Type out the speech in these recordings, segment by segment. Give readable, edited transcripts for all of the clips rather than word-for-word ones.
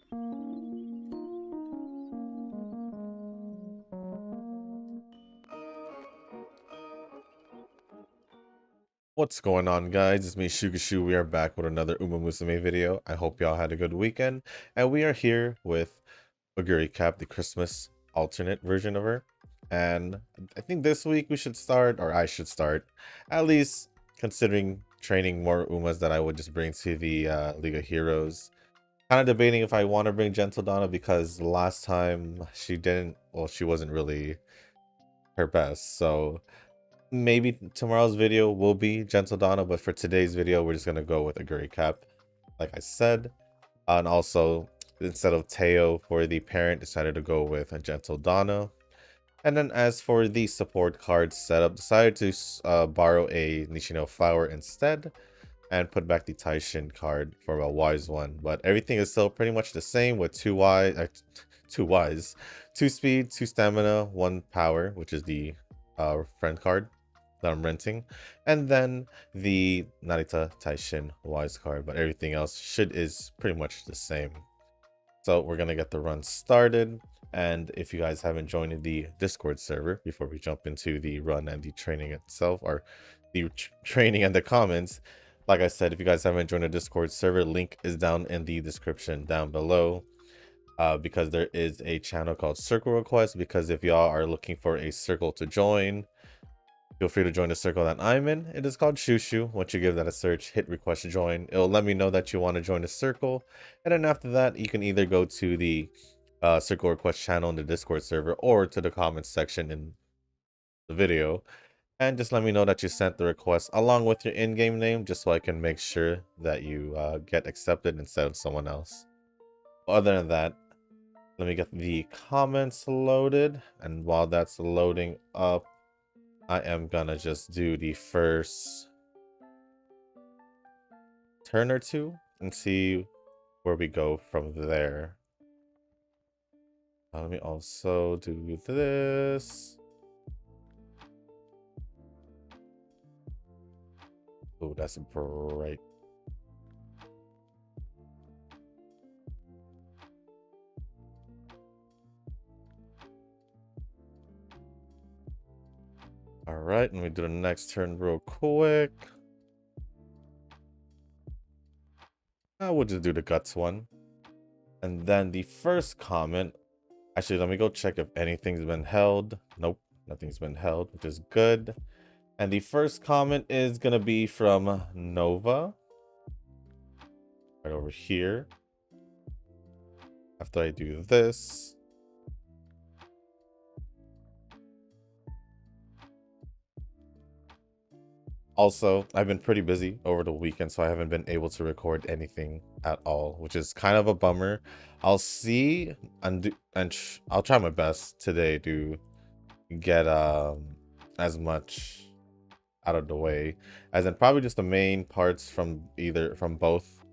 What's going on, guys? It's me, Shugashu. We are back with another Umamusume video. I hope y'all had a good weekend. And we are here with Oguri Cap, the Christmas alternate version of her. And I think this week we should start, or I should start, at least considering training more Umas that I would just bring to the League of Heroes. Kind of debating if I want to bring Gentle Donna because last time she didn't, well, she wasn't really her best. So maybe tomorrow's video will be Gentle Donna, but for today's video, we're just gonna go with Oguri Cap, like I said. And also, instead of Teo for the parent, decided to go with a Gentle Donna. And then as for the support card setup, decided to borrow a Nishino Flower instead and put back the Taishin card for a Wise one. But everything is still pretty much the same with two Wise, 2 speed, 2 stamina, 1 power, which is the friend card that I'm renting, and then the Narita Taishin Wise card, but everything else is pretty much the same. So we're gonna get the run started, and if you guys haven't joined the Discord server before we jump into the run and the training itself, or the training and the comments, like I said, if you guys haven't joined the Discord server, link is down in the description down below. Because there is a channel called Circle Request, because if y'all are looking for a circle to join, feel free to join the circle that I'm in. It is called Shushu. Once you give that a search, hit request to join. It'll let me know that you want to join the circle. And then after that, you can either go to the circle request channel in the Discord server or to the comments section in the video. And just let me know that you sent the request along with your in-game name, just so I can make sure that you get accepted instead of someone else. Other than that, let me get the comments loaded. And while that's loading up, I am gonna just do the first turn or two and see where we go from there. Let me also do this. Oh, that's bright. All right, let me do the next turn real quick. We'll just do the guts one. And then the first comment, actually, let me go check if anything's been held. Nope, nothing's been held, which is good. And the first comment is gonna be from Nova, right over here. After I do this, also, I've been pretty busy over the weekend, so I haven't been able to record anything at all, which is kind of a bummer. I'll see and I'll try my best today to get as much out of the way, as in probably just the main parts from both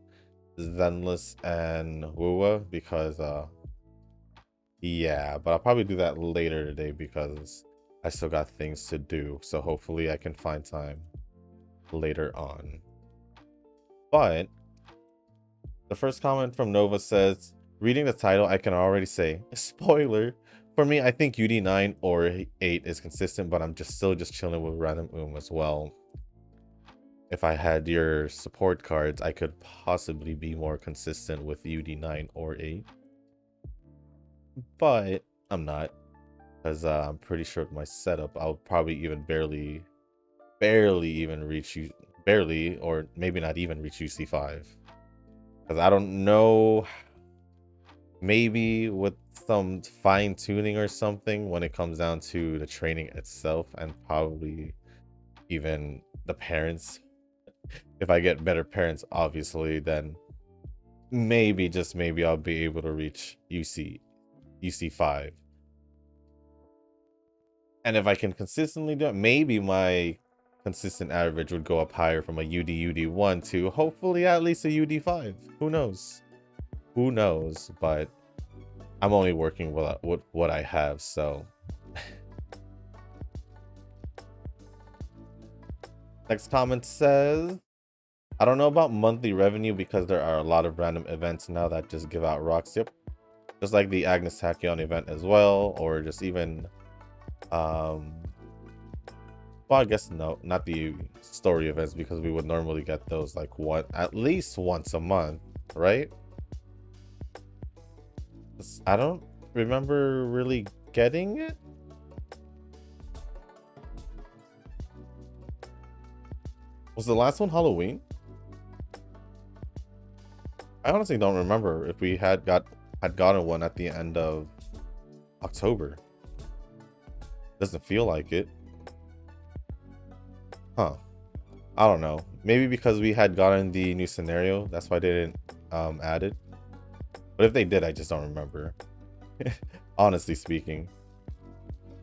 Zenless and Wua, because yeah, but I'll probably do that later today because I still got things to do, so hopefully I can find time later on. But the first comment from Nova says, reading the title, I can already say, spoiler, for me, I think UD9 or 8 is consistent, but I'm still chilling with random as well. If I had your support cards, I could possibly be more consistent with UD9 or 8. But I'm not, because I'm pretty sure with my setup, I'll probably even barely even reach you, or maybe not even reach UC5. Because I don't know, maybe with some fine tuning or something when it comes down to the training itself, and probably even the parents. If I get better parents, obviously, then maybe, just maybe, I'll be able to reach UC5. And if I can consistently do it, maybe my consistent average would go up higher from a UD1 to hopefully at least a UD5. Who knows? Who knows? But I'm only working with what I have, so. Next comment says, I don't know about monthly revenue because there are a lot of random events now that just give out rocks. Yep. Just like the Agnes Tachyon event as well, or just even um well, I guess no, not the story events because we would normally get those like one at least once a month, right? I don't remember really getting it. Was the last one Halloween? I honestly don't remember if we had gotten one at the end of October. Doesn't feel like it. Huh. I don't know. Maybe because we had gotten the new scenario, that's why they didn't add it. But if they did, I just don't remember. Honestly speaking.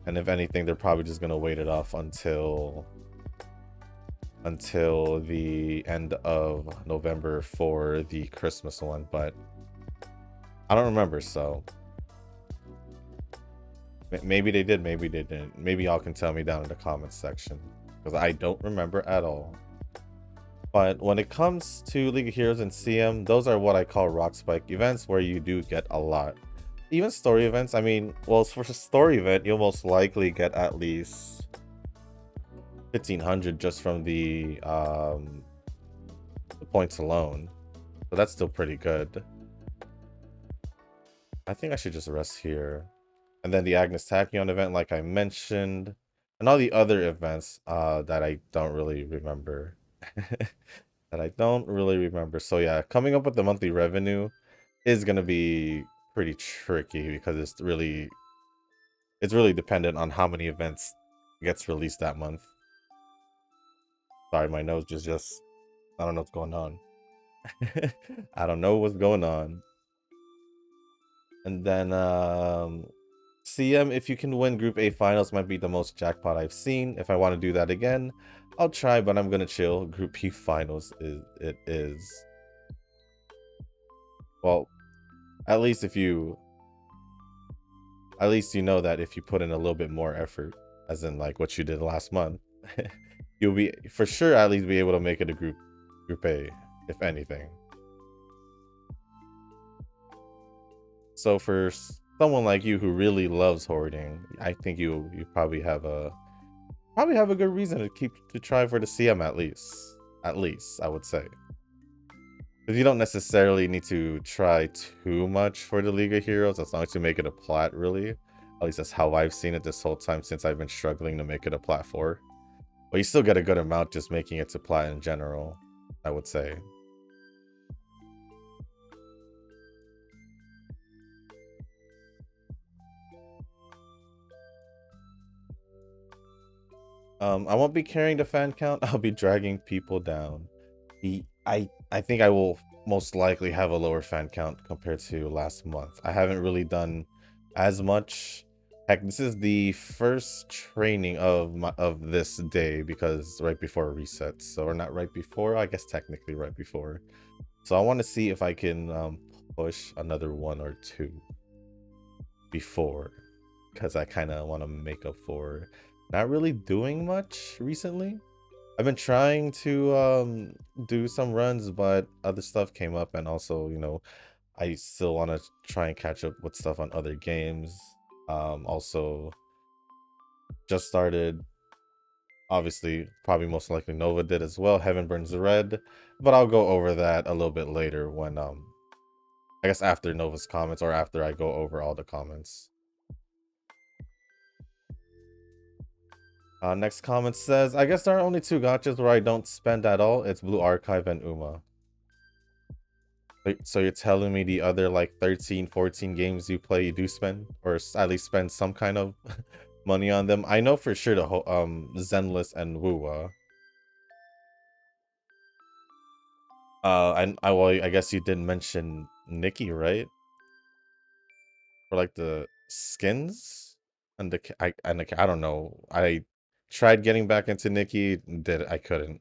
And if anything, they're probably just gonna wait it off until the end of November for the Christmas one, but I don't remember, so maybe they did, maybe they didn't. Maybe y'all can tell me down in the comments section because I don't remember at all. But when it comes to League of Heroes and CM, those are what I call rock spike events where you do get a lot. Even story events, I mean, well, for a story event, you'll most likely get at least 1500 just from the points alone. So that's still pretty good. I think I should just rest here. And then the Agnes Tachyon event, like I mentioned, and all the other events that I don't really remember. That I don't really remember. So yeah, coming up with the monthly revenue is gonna be pretty tricky because it's really dependent on how many events gets released that month. Sorry, my nose just I don't know what's going on. I don't know what's going on. And then CM, if you can win Group A finals might be the most jackpot I've seen. If I want to do that again, I'll try, but I'm gonna chill. Group P finals is. Well, at least you know that if you put in a little bit more effort, as in like what you did last month, you'll be for sure at least be able to make it a group A, if anything. So for someone like you who really loves hoarding, I think you probably have a good reason to try for the CM at least. At least I would say. Because you don't necessarily need to try too much for the League of Heroes as long as you make it a plat, really. At least that's how I've seen it this whole time since I've been struggling to make it a plat 4. But you still get a good amount just making it to plat in general, I would say. I won't be carrying the fan count. I'll be dragging people down. I think I will most likely have a lower fan count compared to last month. I haven't really done as much. Heck, this is the first training of this day because right before resets. So or not right before, I guess technically right before. So I want to see if I can push another 1 or 2 before, because I kind of want to make up for not really doing much recently. I've been trying to do some runs, but other stuff came up, and also, you know, I still want to try and catch up with stuff on other games. Also just started, obviously, probably most likely Nova did as well, Heaven Burns Red, but I'll go over that a little bit later when I guess after Nova's comments or after I go over all the comments. Next comment says, I guess there are only 2 gachas where I don't spend at all. It's Blue Archive and Uma. So you're telling me the other like 13, 14 games you play, you do spend? Or at least spend some kind of money on them? I know for sure the Zenless and Wuwa. Well, I guess you didn't mention Nikki, right? For like the skins? And I don't know. I tried getting back into Nikki, I couldn't.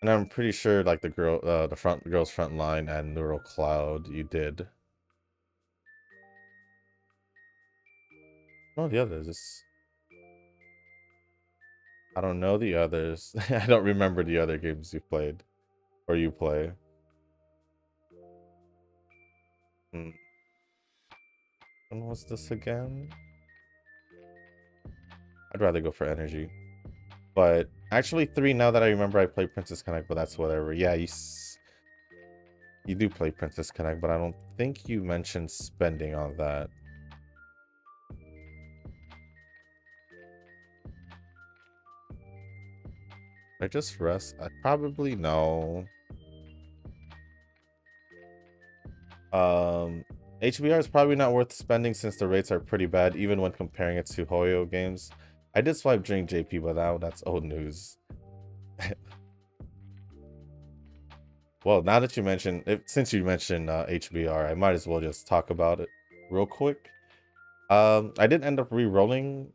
And I'm pretty sure like the girls front line and Neural Cloud you did. No, the others. I don't know the others. I don't remember the other games you played or you play. Hmm. And what's this again? I'd rather go for energy. But actually, 3, now that I remember, I played Princess Connect, but that's whatever. Yeah, you do play Princess Connect, but I don't think you mentioned spending on that. I just rest? I probably no. Um, HBR is probably not worth spending since the rates are pretty bad, even when comparing it to Hoyo games. I did swipe during JP, but now that's old news. Well, now that you mentioned it, since you mentioned HBR, I might as well just talk about it real quick. I did end up re-rolling.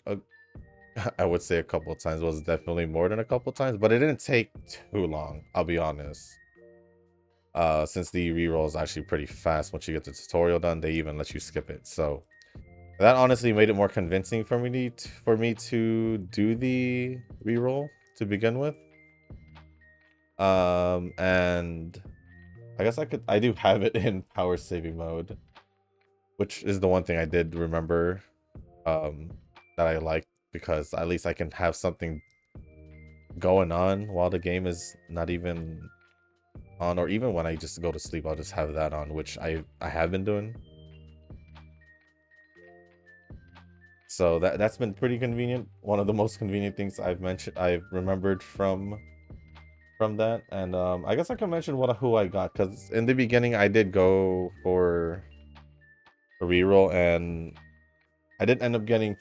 I would say a couple of times. Was definitely more than a couple of times, but it didn't take too long. I'll be honest. Since the reroll is actually pretty fast once you get the tutorial done, they even let you skip it. So that honestly made it more convincing for me to do the reroll to begin with. And I guess I do have it in power saving mode, which is the one thing I did remember that I liked, because at least I can have something going on while the game is not even on, or even when I just go to sleep, I'll just have that on, which I have been doing. So that's been pretty convenient. One of the most convenient things I've remembered from that. And I guess I can mention who I got, because in the beginning I did go for a reroll, and I did end up getting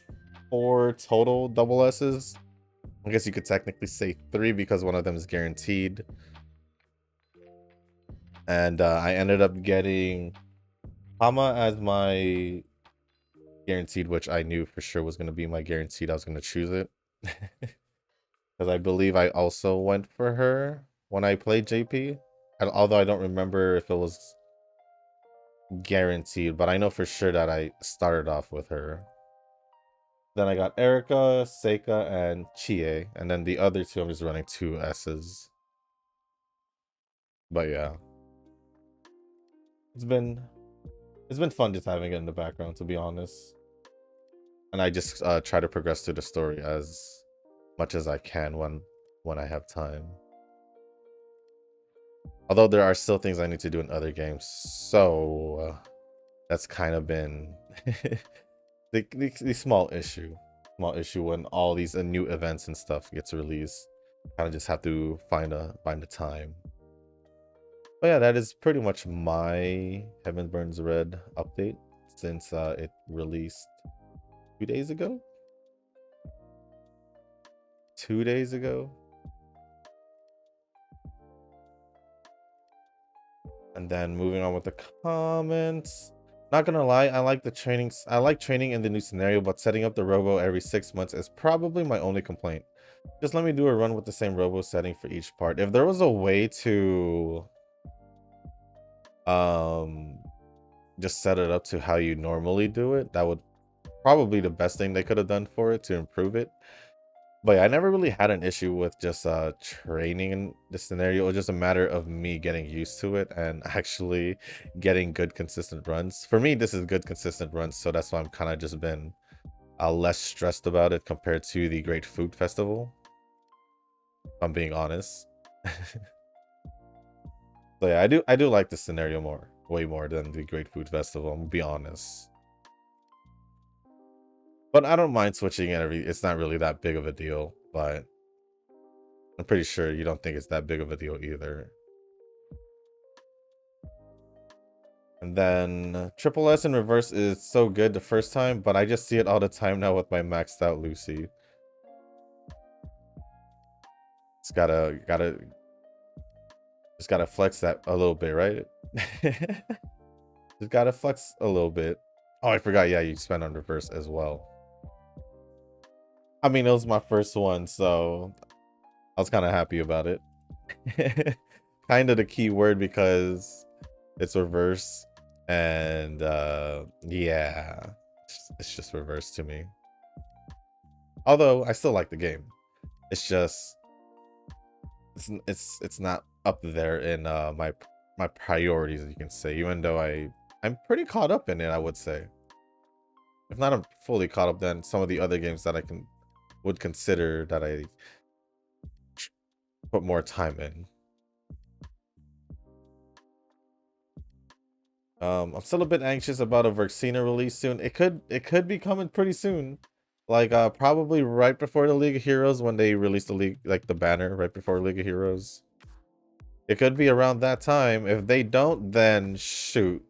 4 total double S's. I guess you could technically say 3 because one of them is guaranteed. And I ended up getting Hama as my guaranteed, which I knew for sure was going to be my guaranteed. I was going to choose it. Because I believe I also went for her when I played JP. Although I don't remember if it was guaranteed, but I know for sure that I started off with her. Then I got Erica, Seika, and Chie. And then the other 2, I'm just running 2 S's. But yeah. It's been fun just having it in the background, to be honest. And I just try to progress through the story as much as I can when I have time. Although there are still things I need to do in other games, so that's kind of been the small issue when all these new events and stuff gets released. Kind of just have to find the time. But yeah, that is pretty much my Heaven Burns Red update since it released 2 days ago. 2 days ago. And then moving on with the comments. Not gonna lie, I like training in the new scenario, but setting up the robo every 6 months is probably my only complaint. Just let me do a run with the same robo setting for each part. If there was a way to just set it up to how you normally do it, that would probably the best thing they could have done for it to improve it. But yeah, I never really had an issue with just training in the scenario. It was just a matter of me getting used to it and actually getting good consistent runs. For me, this is good consistent runs, so that's why I'm kind of just been less stressed about it compared to the Great Food Festival, if I'm being honest. So yeah, I do like the scenario way more than the Great Food Festival, I'm gonna be honest. But I don't mind switching it it's not really that big of a deal, but I'm pretty sure you don't think it's that big of a deal either. And then Triple S in reverse is so good the first time, but I just see it all the time now with my maxed out Lucy. It's gotta just gotta flex that a little bit, right? Just gotta flex a little bit. Oh, I forgot. Yeah, you spend on reverse as well. I mean, it was my first one, so I was kind of happy about it. Kind of the key word because it's reverse, and yeah, it's just reverse to me. Although I still like the game. It's just it's not up there in my priorities, as you can say. Even though I'm pretty caught up in it, I would say. If not, I'm fully caught up. Then some of the other games that I would consider that I put more time in. I'm still a bit anxious about a Verxina release soon. It could be coming pretty soon. Like probably right before the League of Heroes, when they release the league, like the banner right before League of Heroes. It could be around that time. If they don't, then shoot.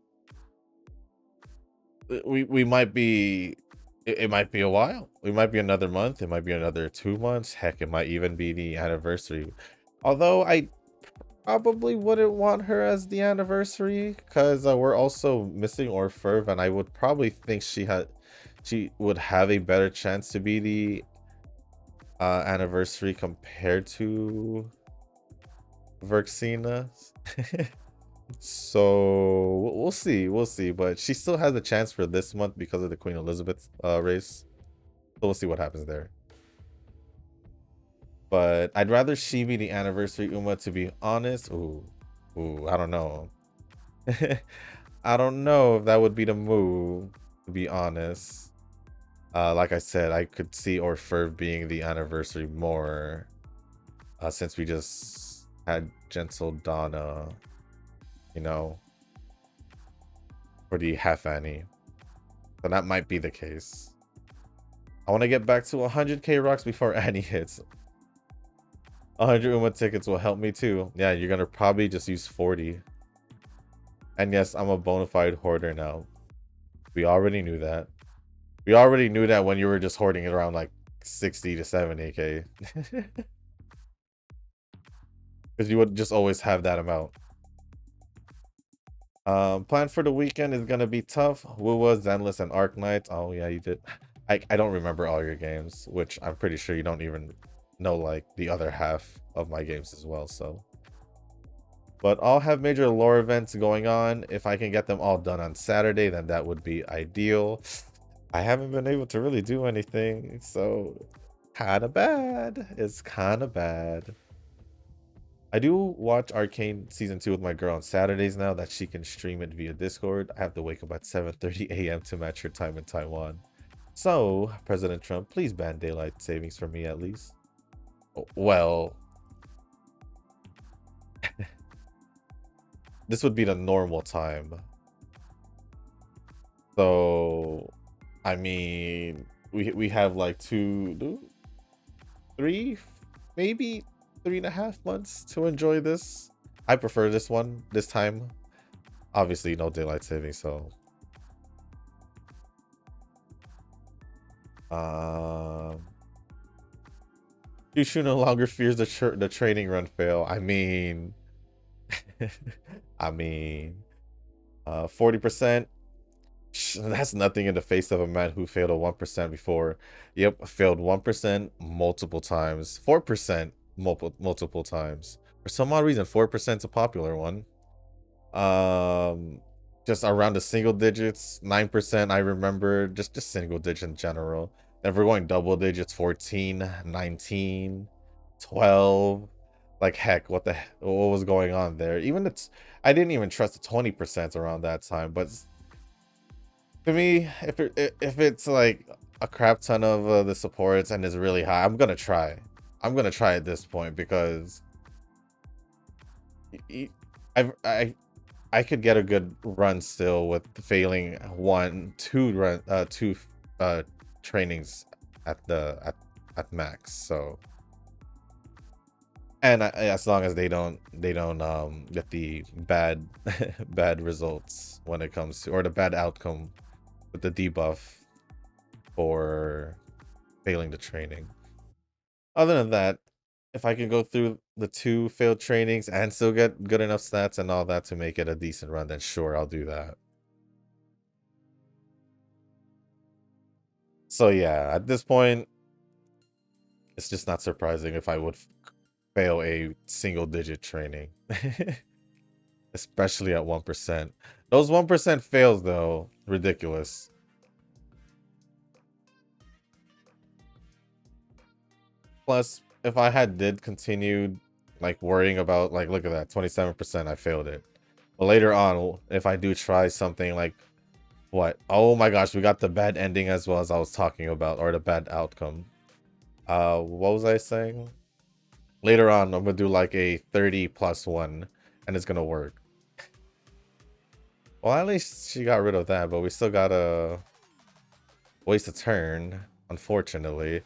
We might be it might be a while. It might be another month, it might be another 2 months. Heck, it might even be the anniversary. Although I probably wouldn't want her as the anniversary, because we're also missing Orferv, and I would probably think she would have a better chance to be the anniversary compared to Verxina. So we'll see, but she still has a chance for this month because of the Queen Elizabeth race. So we'll see what happens there. But I'd rather she be the anniversary Uma, to be honest. Ooh, I don't know. I don't know if that would be the move, to be honest. Like I said, I could see Orferv being the anniversary more, since we just had Gentle Donna, you know, for the half Annie. So that might be the case. I want to get back to 100k rocks before Annie hits. 100 Uma tickets will help me too. Yeah, you're gonna probably just use 40. And yes, I'm a bona fide hoarder now. We already knew that. We already knew that when you were just hoarding it around like 60 to 70k. Because you would just always have that amount. Plan for the weekend is gonna be tough. Wuwa, Zenless, and Arknights. Oh yeah, you did. I don't remember all your games, which I'm pretty sure you don't even know like the other half of my games as well, so. But I'll have major lore events going on. If I can get them all done on Saturday, then that would be ideal. I haven't been able to really do anything, so kind of bad. It's kind of bad. I do watch Arcane Season 2 with my girl on Saturdays now that she can stream it via Discord. I have to wake up at 7:30 a.m. to match her time in Taiwan. So, President Trump, please ban daylight savings for me at least. Well, this would be the normal time. So, I mean, we have like 2, 3, maybe 3.5 months to enjoy this. I prefer this time. Obviously, no daylight saving, so. Yushu no longer fears the training run fail. I mean, 40%. That's nothing in the face of a man who failed a 1% before. Yep, failed 1% multiple times. 4% multiple times. For some odd reason, 4% is a popular one. Just around the single digits, 9%. I remember just single digits in general. If we're going double digits, 14, 19, 12. Like heck, what was going on there? Even I didn't even trust the 20% around that time, but to me, if it's like a crap ton of the supports and is really high, I'm gonna try. I'm gonna try at this point because I could get a good run still with failing 2 trainings at max. So, and as long as they don't get the bad bad results when it comes to, or the bad outcome with the debuff for failing the training. Other than that, if I can go through the 2 failed trainings and still get good enough stats and all that to make it a decent run, then sure, I'll do that. So yeah, at this point, it's just not surprising if I would fail a single digit training. Especially at 1%. Those 1% fails though, ridiculous. Plus, if I had did continued like worrying about like look at that 27%, I failed it. But later on, if I do try something like what? Oh my gosh, we got the bad ending as well as I was talking about, or the bad outcome. What was I saying? Later on, I'm gonna do like a 30 plus 1, and it's gonna work. Well, at least she got rid of that, but we still gotta waste a turn, unfortunately.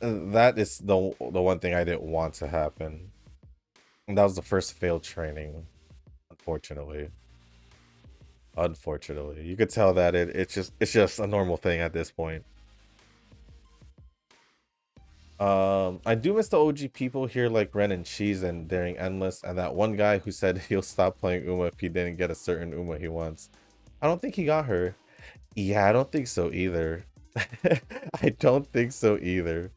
That is the one thing I didn't want to happen. And that was the first failed training, unfortunately. Unfortunately, you could tell that it's just a normal thing at this point. I do miss the OG people here like Ren and Cheese and Daring Endless, and that one guy who said he'll stop playing Uma if he didn't get a certain Uma he wants. I don't think he got her. Yeah, I don't think so either. I don't think so either.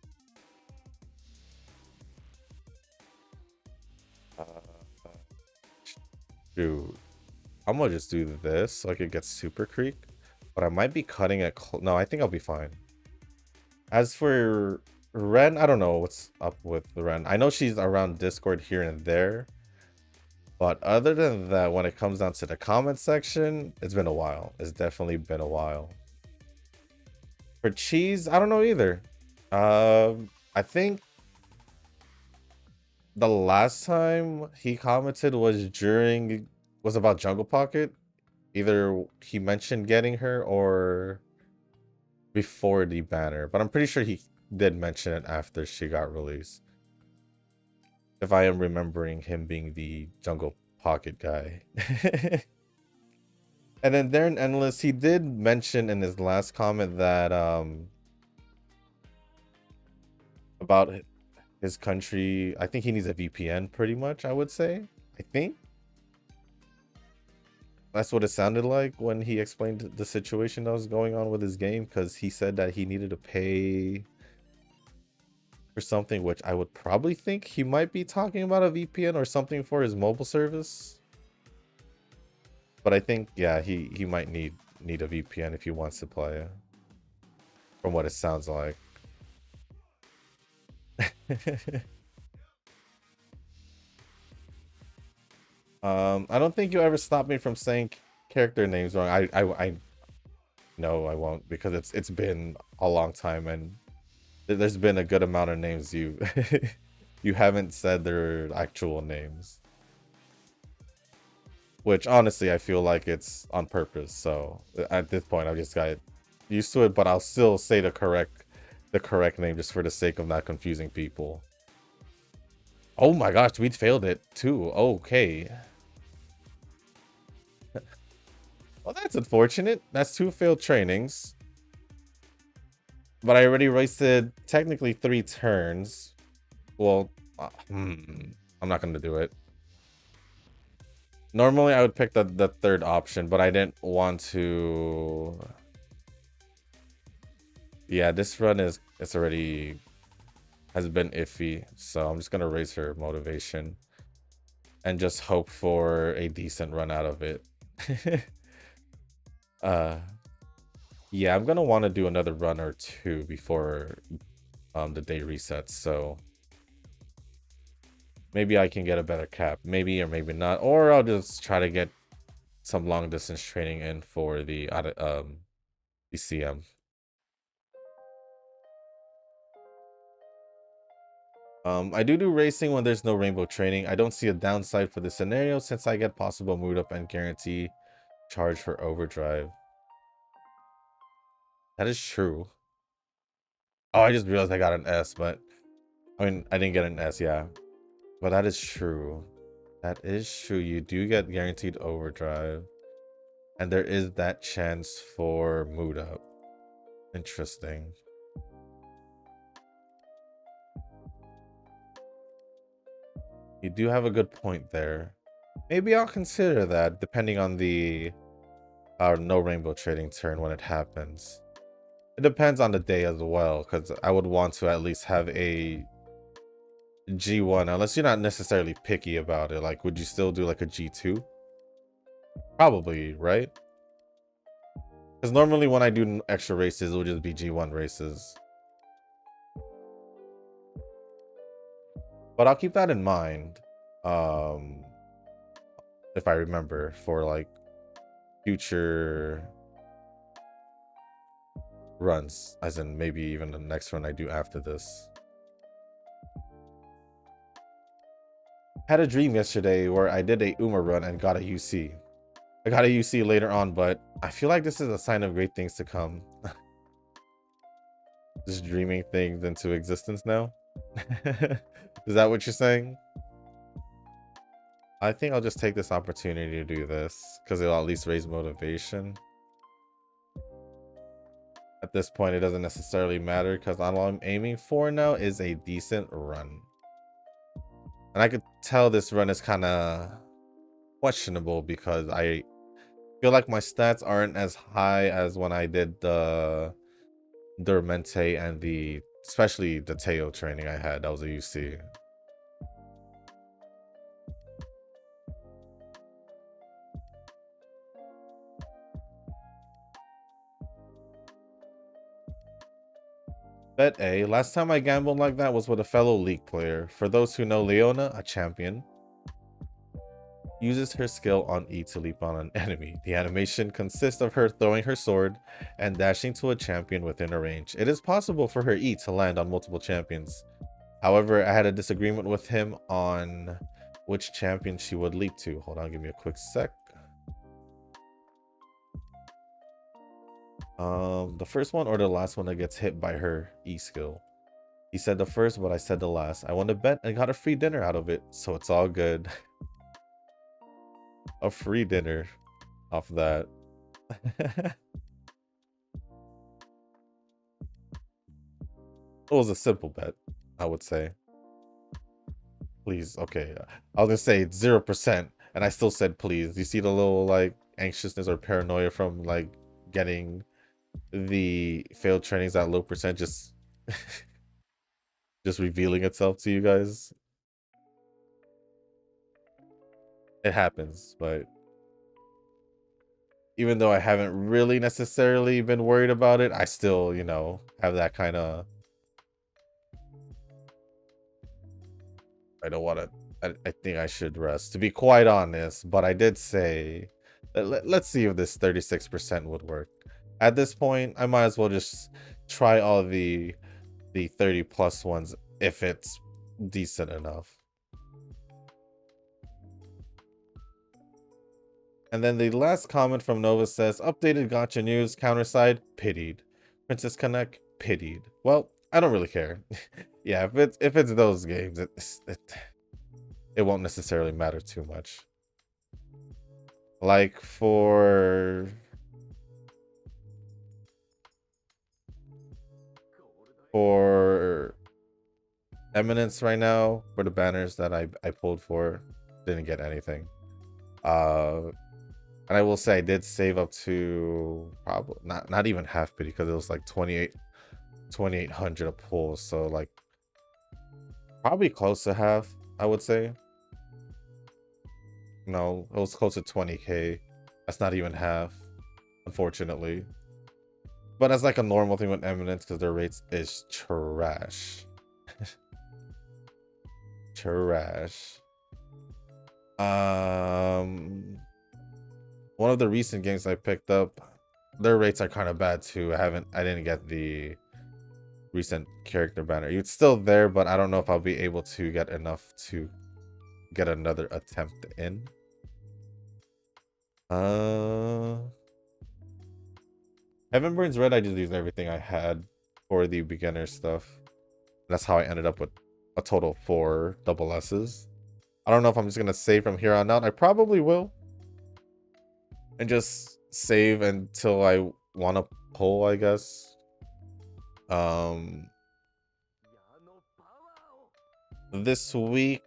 Shoot. I'm gonna just do this so I could get Super Creek, but I might be cutting it. No, I think I'll be fine. As for Ren, I don't know what's up with Ren. I know she's around Discord here and there, but other than that, when it comes down to the comment section, it's been a while. It's definitely been a while. For Cheese, I don't know either. I think the last time he commented was about Jungle Pocket. Either he mentioned getting her or before the banner, but I'm pretty sure he did mention it after she got released. If I am remembering him being the Jungle Pocket guy. And then Darren Endless, he did mention in his last comment that about his country, I think he needs a VPN pretty much, I would say. I think that's what it sounded like when he explained the situation that was going on with his game, because he said that he needed to pay for something, which I would probably think he might be talking about a VPN or something for his mobile service. But I think, yeah, he might need a VPN if he wants to play, from what it sounds like. I don't think you ever stop me from saying character names wrong. I no, I won't, because it's been a long time and there's been a good amount of names you you haven't said their actual names. Which honestly, I feel like it's on purpose. So at this point, I've just got used to it, but I'll still say the correct name just for the sake of not confusing people. Oh my gosh, we failed it too. Okay. Well, that's unfortunate. That's 2 failed trainings. But I already wasted technically 3 turns. Well, I'm not going to do it. Normally, I would pick the third option, but I didn't want to. Yeah, this run has been iffy, so I'm just gonna raise her motivation and just hope for a decent run out of it. Yeah, I'm gonna want to do another run or 2 before the day resets, so maybe I can get a better cap, maybe or maybe not, or I'll just try to get some long distance training in for the CM. I do racing when there's no rainbow training. I don't see a downside for this scenario since I get possible mood up and guarantee charge for overdrive. That is true. Oh, I just realized I got an S, but I mean, I didn't get an S, yeah. But that is true. That is true. You do get guaranteed overdrive. And there is that chance for mood up. Interesting. You do have a good point there. Maybe I'll consider that depending on the no rainbow trading turn when it happens. It depends on the day as well, because I would want to at least have a G1, unless you're not necessarily picky about it. Like, would you still do like a G2? Probably, right? Because normally when I do extra races, it will just be G1 races. But I'll keep that in mind. If I remember for like future runs, as in maybe even the next run I do after this. Had a dream yesterday where I did a Uma run and got a UC. I got a UC later on, but I feel like this is a sign of great things to come. Just dreaming things into existence now. Is that what you're saying? I think I'll just take this opportunity to do this because it'll at least raise motivation. At this point, it doesn't necessarily matter because all I'm aiming for now is a decent run. And I could tell this run is kind of questionable because I feel like my stats aren't as high as when I did the Dormente and especially the Teo training I had. That was a UC. Bet A. Last time I gambled like that was with a fellow League player. For those who know Leona, a champion, uses her skill on E to leap on an enemy. The animation consists of her throwing her sword and dashing to a champion within her range. It is possible for her E to land on multiple champions. However, I had a disagreement with him on which champion she would leap to. Hold on, give me a quick sec. The first one or the last one that gets hit by her E skill. He said the first, but I said the last. I won a bet and got a free dinner out of it, so it's all good. A free dinner off that. It was a simple bet, I would say. Please, okay. I was gonna say it's 0%, and I still said please. You see the little like anxiousness or paranoia from like getting the failed trainings at low percent just just revealing itself to you guys. It happens, but even though I haven't really necessarily been worried about it, I still, you know, have that kind of I don't want to I think I should rest, to be quite honest, but I did say let's see if this 36% would work. At this point, I might as well just try all the 30 plus ones if it's decent enough. And then the last comment from Nova says, updated gotcha news, counterside, pitied. Princess Connect, pitied. Well, I don't really care. Yeah, if it's those games, it won't necessarily matter too much. Like for Eminence right now, for the banners that I pulled for, didn't get anything. And I will say I did save up to probably not even half pity because it was like 2800 a pull, so like probably close to half, I would say. No, it was close to 20k. That's not even half, unfortunately. But that's like a normal thing with Eminence because their rates is trash. Trash. One of the recent games I picked up, their rates are kind of bad too. I didn't get the recent character banner. It's still there, but I don't know if I'll be able to get enough to get another attempt in. Heavenburn's Red, I just used everything I had for the beginner stuff. That's how I ended up with a total of 4 double S's. I don't know if I'm just gonna save from here on out. I probably will. And just save until I want to pull, I guess. This week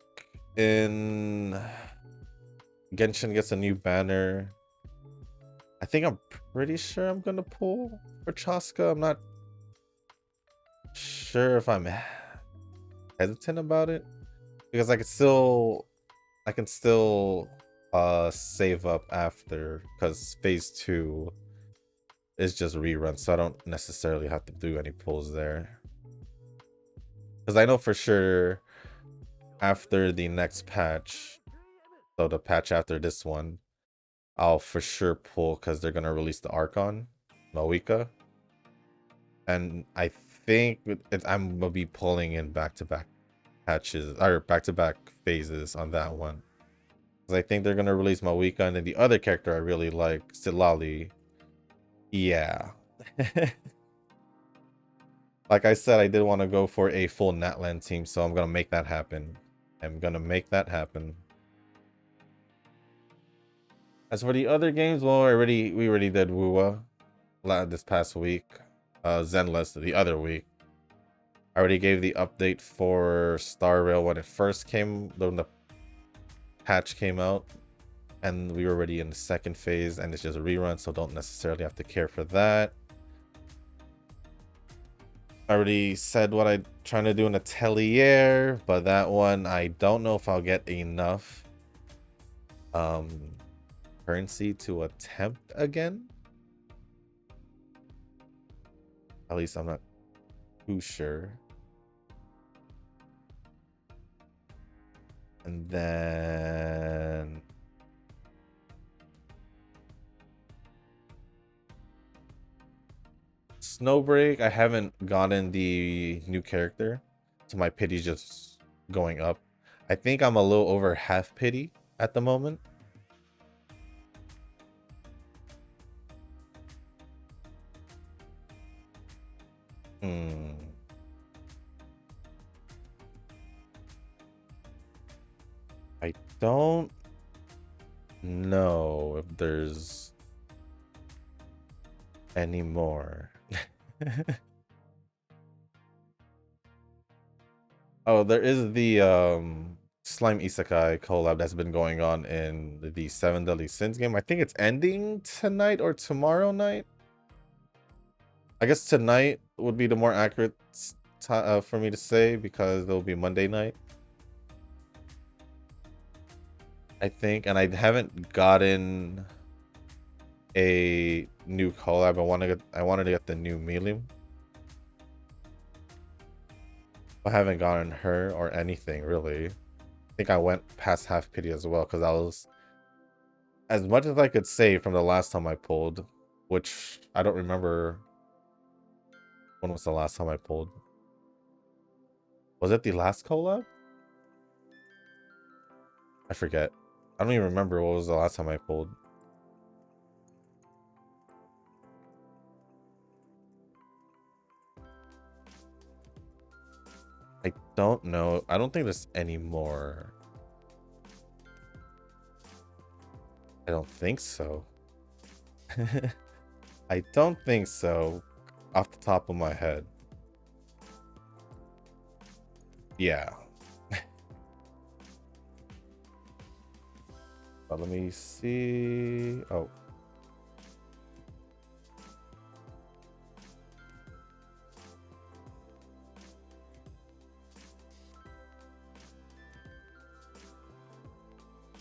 in Genshin gets a new banner. I think I'm pretty sure I'm gonna pull for Chaska. I'm not sure if I'm hesitant about it because I can still save up after, because phase 2 is just rerun, so I don't necessarily have to do any pulls there, because I know for sure after the next patch, so the patch after this one, I'll for sure pull because they're gonna release the Archon, Moika, and I think I'm gonna be pulling in back-to-back patches or back-to-back phases on that one. Because I think they're gonna release Moika, and then the other character I really like, Silali. Yeah. Like I said, I did want to go for a full Natland team, so I'm gonna make that happen. I'm gonna make that happen. As for the other games, well, we already did Wuwa this past week. Zenless the other week. I already gave the update for Star Rail when it first came, when the patch came out, and we were already in the second phase, and it's just a rerun, so don't necessarily have to care for that. I already said what I'm trying to do in Atelier, but that one I don't know if I'll get enough currency to attempt again. At least I'm not too sure. And then Snowbreak, I haven't gotten the new character, so my pity's just going up. I think I'm a little over half pity at the moment. I don't know if there's any more. Oh, there is the Slime Isekai collab that's been going on in the Seven Deadly Sins game. I think it's ending tonight or tomorrow night. I guess tonight would be the more accurate for me to say, because it'll be Monday night, I think. And I haven't gotten a new collab. I wanted to get the new Milium. I haven't gotten her or anything really. I think I went past half pity as well, because I was, as much as I could say from the last time I pulled, which I don't remember. When was the last time I pulled? Was it the last collab? I forget. I don't even remember what was the last time I pulled. I don't know. I don't think there's any more. I don't think so. I don't think so, off the top of my head. Yeah. But let me see. Oh.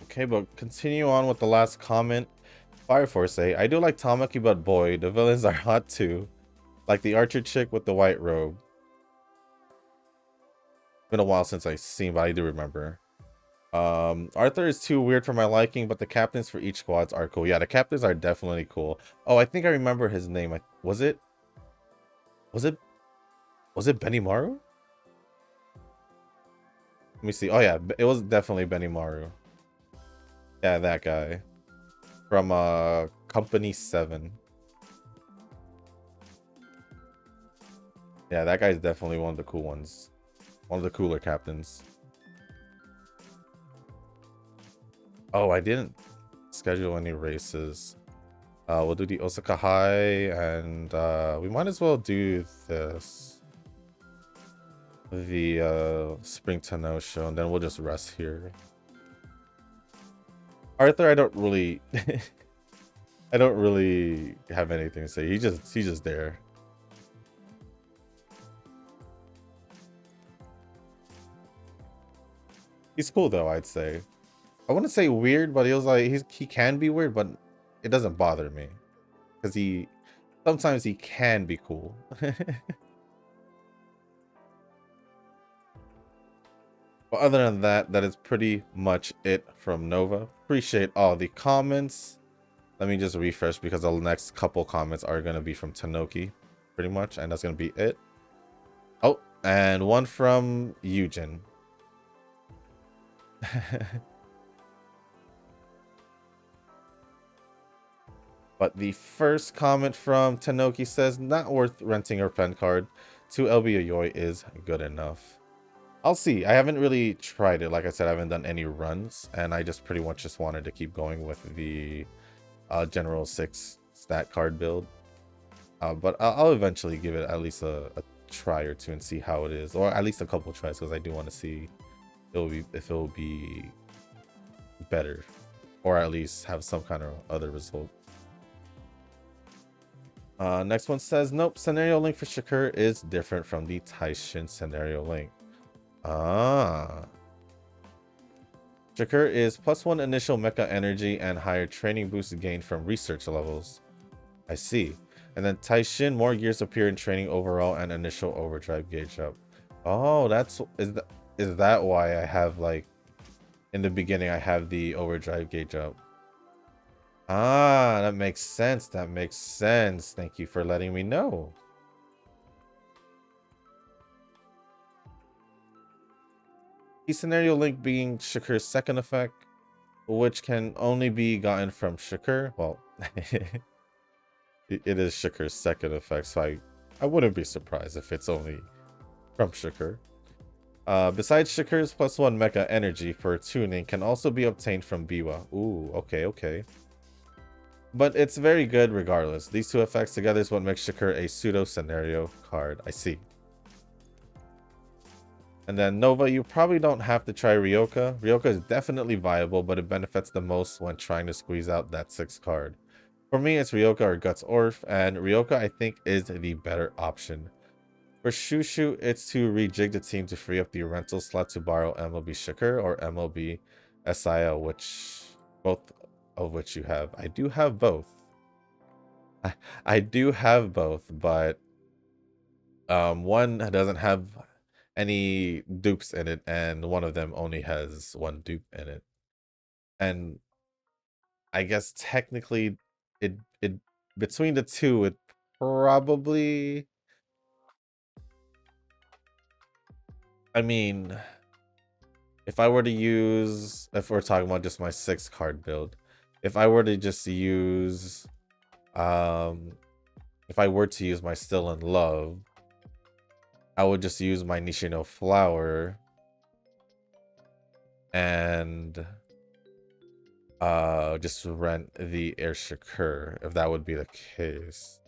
Okay, but continue on with the last comment. Fire Force say, I do like Tamaki, but boy, the villains are hot too. Like the archer chick with the white robe. Been a while since I've seen, but I do remember. Arthur is too weird for my liking, but the captains for each squads are cool. Yeah, the captains are definitely cool. Oh, I think I remember his name. Was it Benimaru? Let me see. Oh yeah, it was definitely Benimaru. Yeah, that guy from Company 7. Yeah, that guy's definitely one of the cool ones. One of the cooler captains. Oh, I didn't schedule any races. We'll do the Osaka High, and we might as well do this. The Spring Tenno show, and then we'll just rest here. Arthur, I don't really I don't really have anything to say. He's just there. He's cool though, I'd say. I wouldn't say weird, but he was like he can be weird, but it doesn't bother me. Because sometimes he can be cool. But other than that, that is pretty much it from Nova. Appreciate all the comments. Let me just refresh because the next couple comments are going to be from Tanoki, pretty much, and that's going to be it. Oh, and one from Eugen. But the first comment from Tanoki says, not worth renting her pen card. 2 LB Yoi is good enough. I'll see. I haven't really tried it. Like I said, I haven't done any runs, and I just pretty much just wanted to keep going with the General 6 stat card build. But I'll eventually give it at least a try or two and see how it is, or at least a couple tries, because I do want to see if it will be better, or at least have some kind of other result. Next one says, nope, scenario link for Shakur is different from the Taishin scenario link. Shakur is +1 initial mecha energy and higher training boost gained from research levels. I see. And then Taishin, more gears appear in training overall and initial overdrive gauge up. Oh, is that why I have, like, in the beginning I have the overdrive gauge up? Ah, that makes sense. That makes sense. Thank you for letting me know. The scenario link being Shakur's second effect, which can only be gotten from Shakur. Well, it is Shakur's second effect, so I wouldn't be surprised if it's only from Shakur. Besides Shakur's +1 mecha energy for tuning can also be obtained from Biwa. Ooh, okay. But it's very good regardless. These two effects together is what makes Shakur a pseudo-scenario card. I see. And then Nova, you probably don't have to try Ryoka. Ryoka is definitely viable, but it benefits the most when trying to squeeze out that 6th card. For me, it's Ryoka or Guts Orf, and Ryoka I think is the better option. For Shushu, it's to rejig the team to free up the rental slot to borrow MLB Shakur or MLB SIL, both of which you have. I do have both. I do have both, but one doesn't have any dupes in it, and one of them only has one dupe in it. And I guess technically it between the two, it probably, I mean, if I were to use, if we're talking about just my 6 card build, if I were to just use if I were to use my Still in Love, I would just use my Nishino Flower and just rent the Air Shakur, if that would be the case.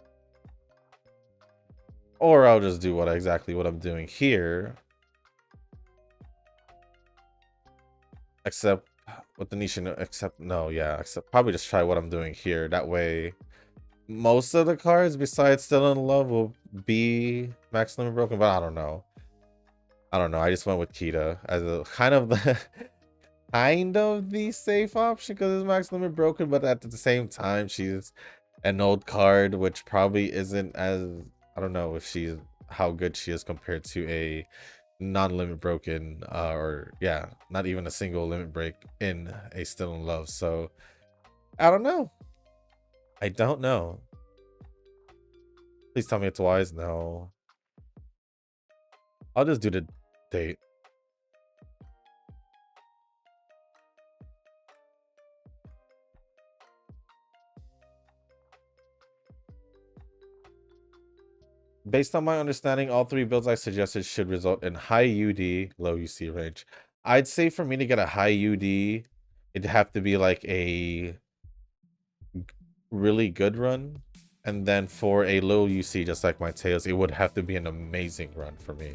Or I'll just do exactly what I'm doing here. Except with the Nishino, except probably just try what I'm doing here. That way most of the cards besides Still in Love will be max limit broken, but I don't know. I just went with Kita as a kind of the safe option because it's max limit broken, but at the same time she's an old card, which probably isn't as, I don't know if how good she is compared to a non-limit broken or not even a single limit break in a Still in Love. So I don't know. Please tell me it's wise. No, I'll just do the date. Based on my understanding, all 3 builds I suggested should result in high UD, low UC range. I'd say for me to get a high UD, it'd have to be like a really good run. And then for a low UC, just like my Tails, it would have to be an amazing run for me.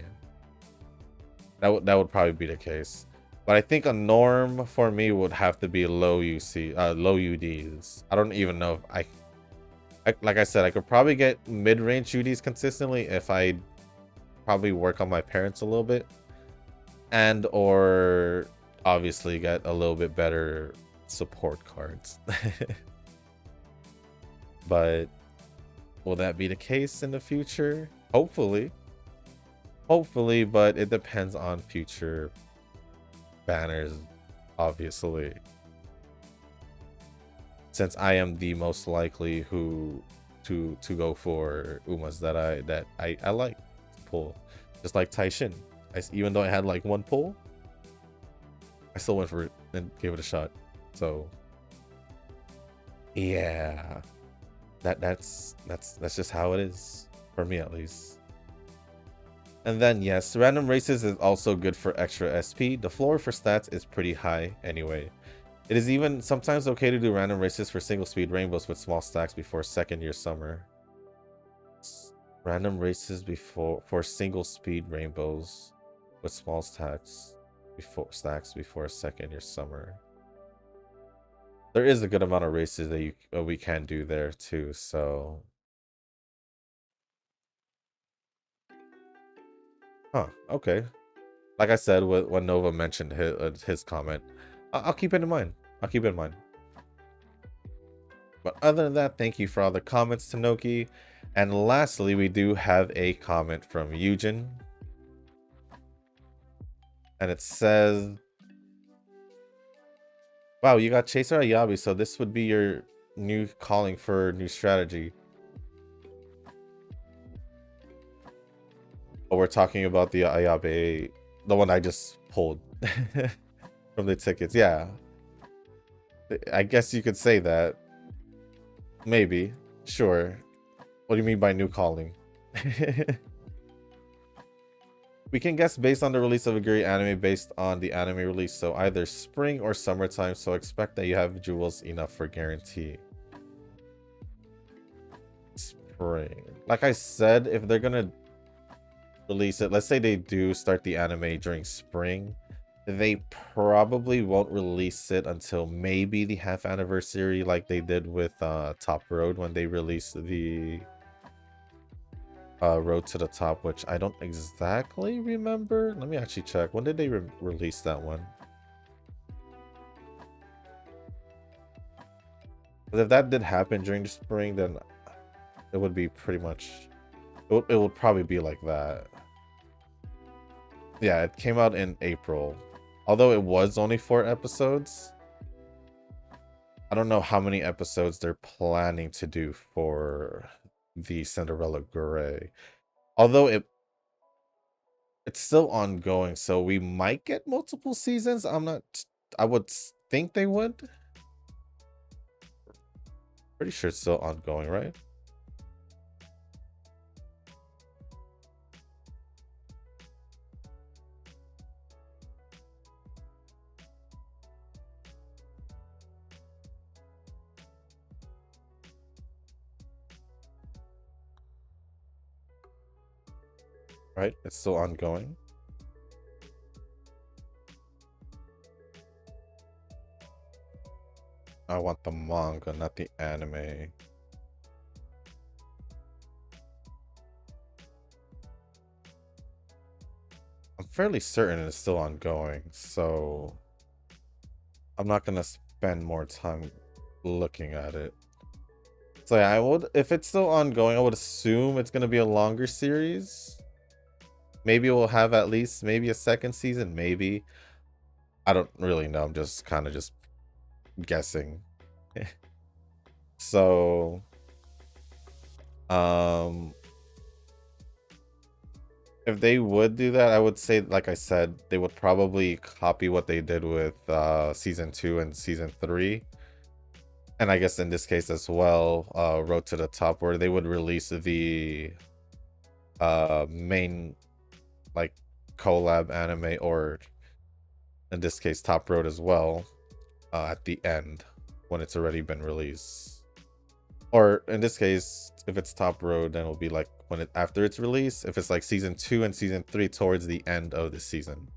That would probably be the case. But I think a norm for me would have to be low UC, low UDs. I don't even know if like I said, I could probably get mid-range UDs consistently if I probably work on my parents a little bit, and or obviously get a little bit better support cards. But will that be the case in the future? Hopefully, but it depends on future banners, obviously, since I am the most likely who to go for Umas that I like to pull, just like Taishin. Even though I had like one pull, I still went for it and gave it a shot. So yeah, that's just how it is for me, at least. And then yes, random races is also good for extra SP. The floor for stats is pretty high anyway. It is even sometimes okay to do random races for single speed rainbows with small stacks before second year summer. Random races for single speed rainbows with small stacks before second year summer. There is a good amount of races that we can do there too, so okay. Like I said, when Nova mentioned his comment, I'll keep it in mind. I'll keep it in mind. But other than that, thank you for all the comments, Tanoki. And lastly, we do have a comment from Eugen. And it says, wow, you got Chaser Ayabi, so this would be your new calling for new strategy. Oh, we're talking about the Ayabe, the one I just pulled from the tickets. Yeah. I guess you could say that. Maybe. Sure. What do you mean by new calling? We can guess based on the release of Oguri anime based on the anime release, so either spring or summertime, so expect that you have jewels enough for guarantee. Spring. Like I said, if they're gonna release it, let's say they do start the anime during spring, they probably won't release it until maybe the half anniversary like they did with Top Road when they released the Road to the Top, which I don't exactly remember. Let me actually check. When did they release that one? But if that did happen during the spring, then it would be pretty much... It would probably be like that. Yeah, it came out in April. Although it was only 4 episodes. I don't know how many episodes they're planning to do for the Cinderella Grey. Although it's still ongoing, so we might get multiple seasons. I would think they would. Pretty sure it's still ongoing, right? Right? It's still ongoing. I want the manga, not the anime. I'm fairly certain it's still ongoing, so I'm not gonna spend more time looking at it. So yeah, if it's still ongoing, I would assume it's gonna be a longer series. Maybe we'll have at least maybe a second season, maybe. I don't really know. I'm just kind of just guessing. So if they would do that, I would say, like I said, they would probably copy what they did with season 2 and season 3. And I guess in this case as well, Road to the Top, where they would release the main like collab anime, or in this case Top Road as well, at the end when it's already been released. Or in this case, if it's Top Road, then it'll be like after it's released. If it's like season 2 and season 3 towards the end of the season.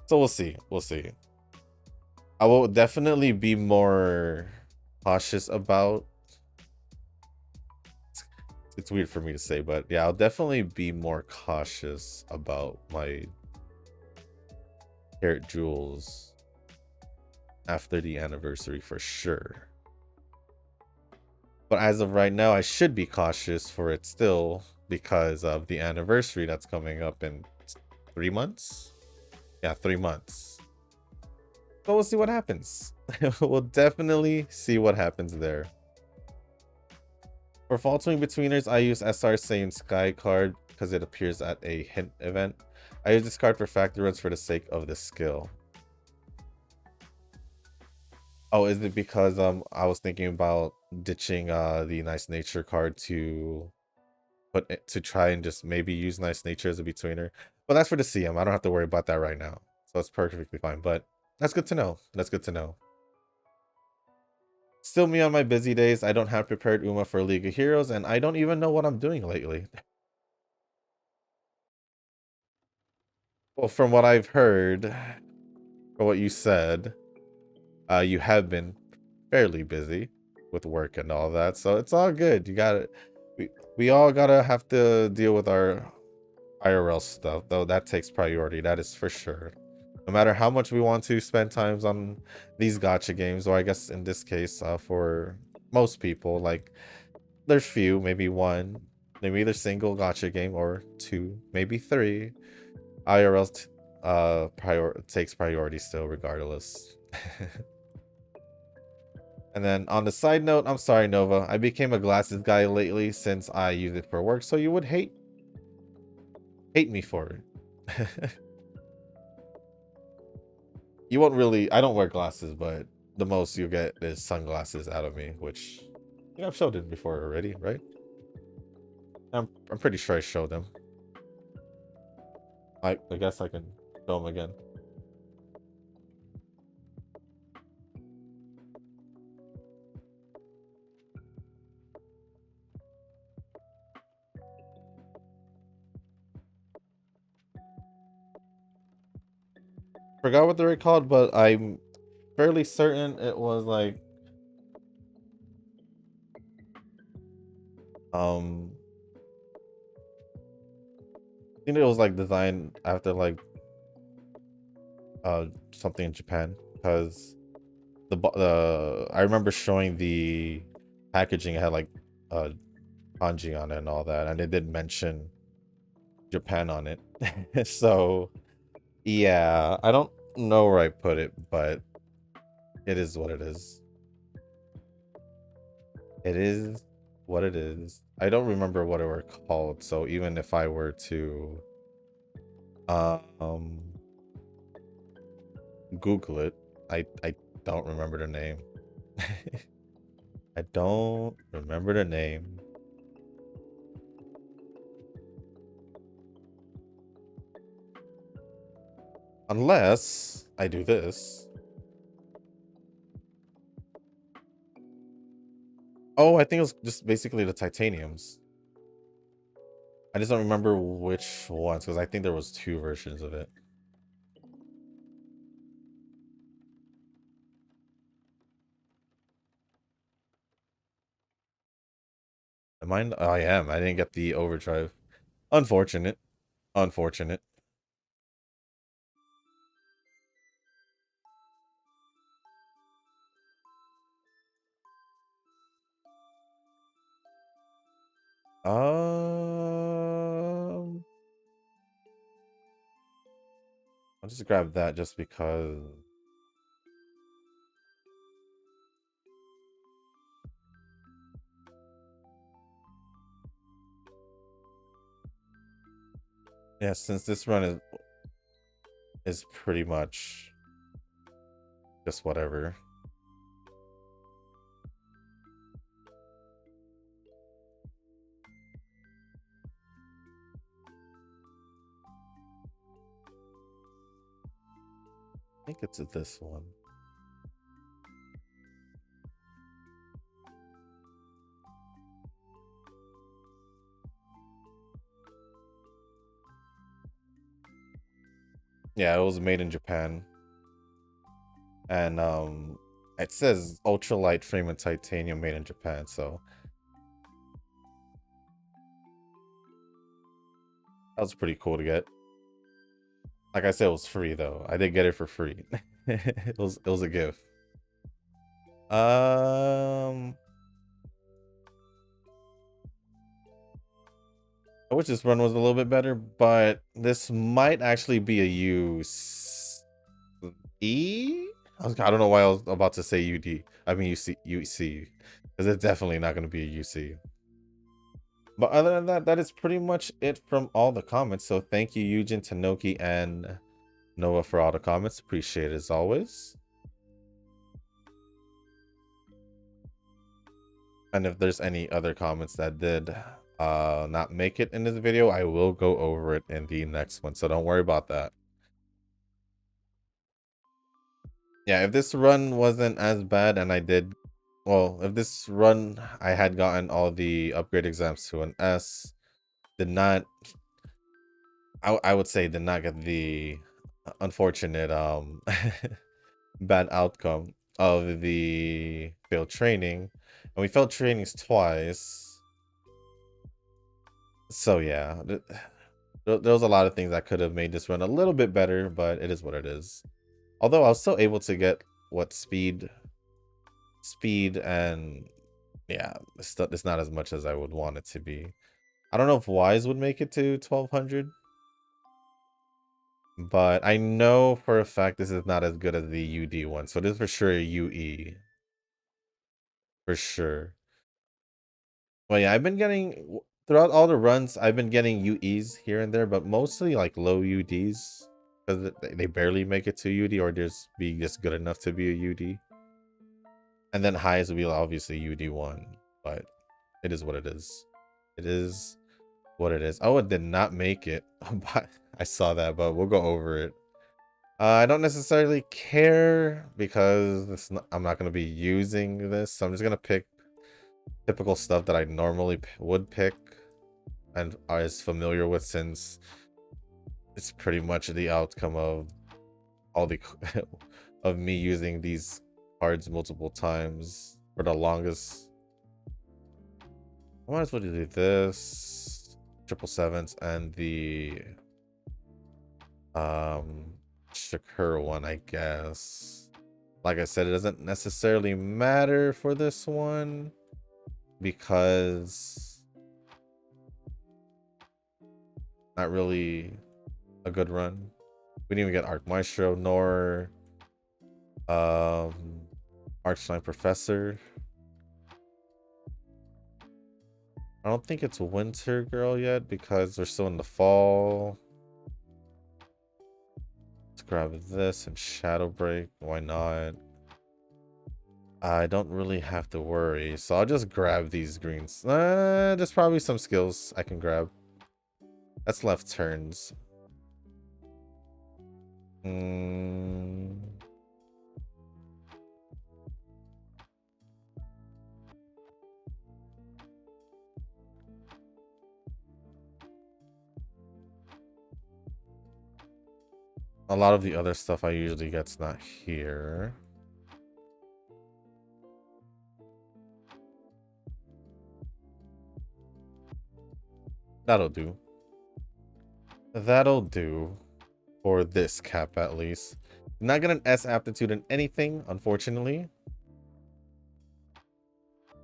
So we'll see. I will definitely be more cautious about... It's weird for me to say, but yeah, I'll definitely be more cautious about my carat jewels after the anniversary for sure. But as of right now, I should be cautious for it still because of the anniversary that's coming up in 3 months. Yeah, 3 months. But we'll see what happens. We'll definitely see what happens there. For Faltering Betweeners, I use SR Saiyan Sky card because it appears at a hint event. I use this card for factory runs for the sake of the skill. Oh, is it because I was thinking about ditching the Nice Nature card to to try and just maybe use Nice Nature as a betweener? But that's for the CM. I don't have to worry about that right now. So it's perfectly fine. But that's good to know. That's good to know. Still me on my busy days. I don't have prepared Uma for League of Heroes, and I don't even know what I'm doing lately. Well, from what I've heard, from what you said, you have been fairly busy with work and all that, so it's all good. You got it. We all gotta have to deal with our IRL stuff, though. That takes priority. That is for sure. No matter how much we want to spend times on these gacha games, or I guess in this case, for most people, like there's few, maybe one, maybe either single gacha game or two, maybe three. IRL takes priority still, regardless. And then on the side note, I'm sorry, Nova. I became a glasses guy lately since I use it for work, so you would hate me for it. You won't really. I don't wear glasses, but the most you get is sunglasses out of me, which I've showed it before already, right? I'm pretty sure I showed them. I guess I can show them again. Forgot what they're called, but I'm fairly certain it was like I think it was like designed after like something in Japan, because the I remember showing the packaging. It had like kanji on it and all that, and it did mention Japan on it. So yeah, I don't know where I put it, but it is what it is. It is what it is. I don't remember what it were called, so even if I were to um Google it, I don't remember the name. I don't remember the name. Unless I do this. Oh, I think it was just basically the titaniums. I just don't remember which ones, because I think there was two versions of it. Am I? Oh, I am. I didn't get the overdrive. Unfortunate. Unfortunate. I'll just grab that just because. Yeah, since this run is pretty much just whatever. I think it's this one. Yeah, it was made in Japan. And it says ultralight frame and titanium made in Japan, so that was pretty cool to get. Like I said, it was free though. I did get it for free. It was a gift. I wish this run was a little bit better, but this might actually be a use E? I don't know why I was about to say UD. I mean UC. Because it's definitely not going to be a UC. But other than that, that is pretty much it from all the comments. So thank you, Eugen, Tanoki, and Noah for all the comments. Appreciate it as always. And if there's any other comments that did not make it in this video, I will go over it in the next one. So don't worry about that. Yeah, if this run wasn't as bad and I did, well, if this run I had gotten all the upgrade exams to an S, did not, I would say did not get the unfortunate bad outcome of the failed training, and we failed trainings twice. So yeah, there was a lot of things that could have made this run a little bit better, but it is what it is. Although I was still able to get what speed and yeah, it's not as much as I would want it to be. I don't know if Wise would make it to 1200, but I know for a fact this is not as good as the UD one, so this is for sure a UE. For sure. Well, yeah, I've been getting, throughout all the runs, I've been getting UEs here and there, but mostly like low UDs, because they barely make it to UD or just be just good enough to be a UD. And then highs will be obviously UD1, but it is what it is. It is what it is. Oh, it did not make it. I saw that, but we'll go over it. I don't necessarily care because I'm not going to be using this, so I'm just going to pick typical stuff that I normally would pick and are as familiar with, since it's pretty much the outcome of all the of me using these cards multiple times for the longest. I might as well do this 777s and the Shakur one, I guess. Like I said, it doesn't necessarily matter for this one because not really a good run. We didn't even get Arc Maestro nor Archline Professor. I don't think it's Winter Girl yet because we're still in the fall. Let's grab this and Shadow Break. Why not? I don't really have to worry, so I'll just grab these greens. There's probably some skills I can grab. That's left turns. A lot of the other stuff I usually get's not here. That'll do. That'll do for this cap, at least. Not get an S aptitude in anything, unfortunately.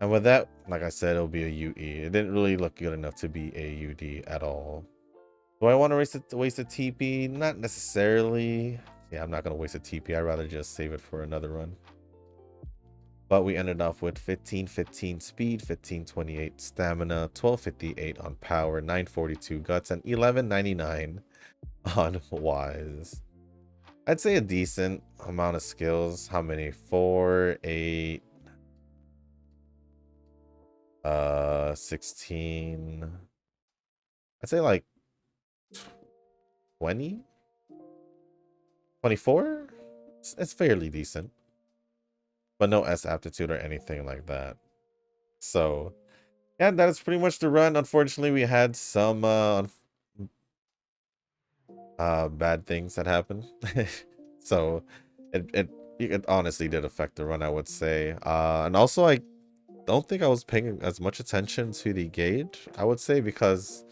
And with that, like I said, it'll be a UE. It didn't really look good enough to be a UD at all. Do I want to waste a TP? Not necessarily. Yeah, I'm not going to waste a TP. I'd rather just save it for another run. But we ended off with 1515 speed, 1528 stamina, 1258 on power, 942 guts, and 1199 on wise. I'd say a decent amount of skills. How many? 4, 8, 16. I'd say like 20, 24. It's fairly decent, but no S aptitude or anything like that. So yeah, that is pretty much the run. Unfortunately, we had some bad things that happened. So it honestly did affect the run, I would say. And also I don't think I was paying as much attention to the gauge, I would say, because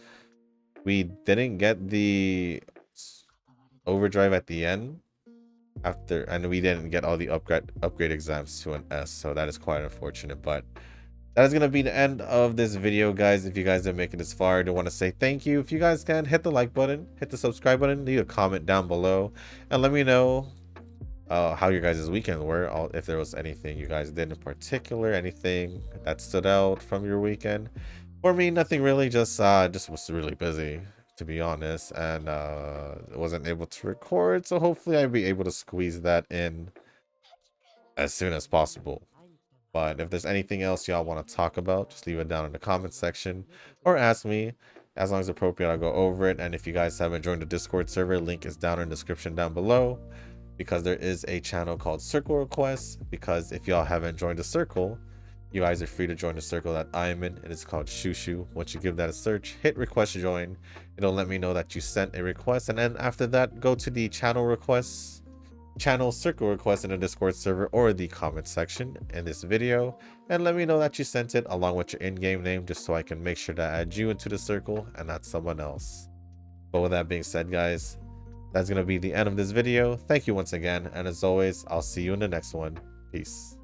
we didn't get the overdrive at the end after, and we didn't get all the upgrade exams to an S, so that is quite unfortunate. But that is going to be the end of this video, guys. If you guys are making this far, I do want to say thank you. If you guys can, hit the like button, hit the subscribe button, leave a comment down below, and let me know how your guys' weekend were. If there was anything you guys did in particular, anything that stood out from your weekend. For me, nothing really. Just was really busy, to be honest, and wasn't able to record. So hopefully, I'll be able to squeeze that in as soon as possible. But if there's anything else y'all want to talk about, just leave it down in the comment section or ask me. As long as appropriate, I'll go over it. And if you guys haven't joined the Discord server, link is down in the description down below, because there is a channel called Circle Requests. Because if y'all haven't joined the circle, you guys are free to join the circle that I'm in. It is called Shushu. Once you give that a search, hit request join. It'll let me know that you sent a request. And then after that, go to the channel circle request in the Discord server or the comment section in this video, and let me know that you sent it along with your in-game name, just so I can make sure to add you into the circle and not someone else. But with that being said, guys, that's gonna be the end of this video. Thank you once again, and as always, I'll see you in the next one. Peace.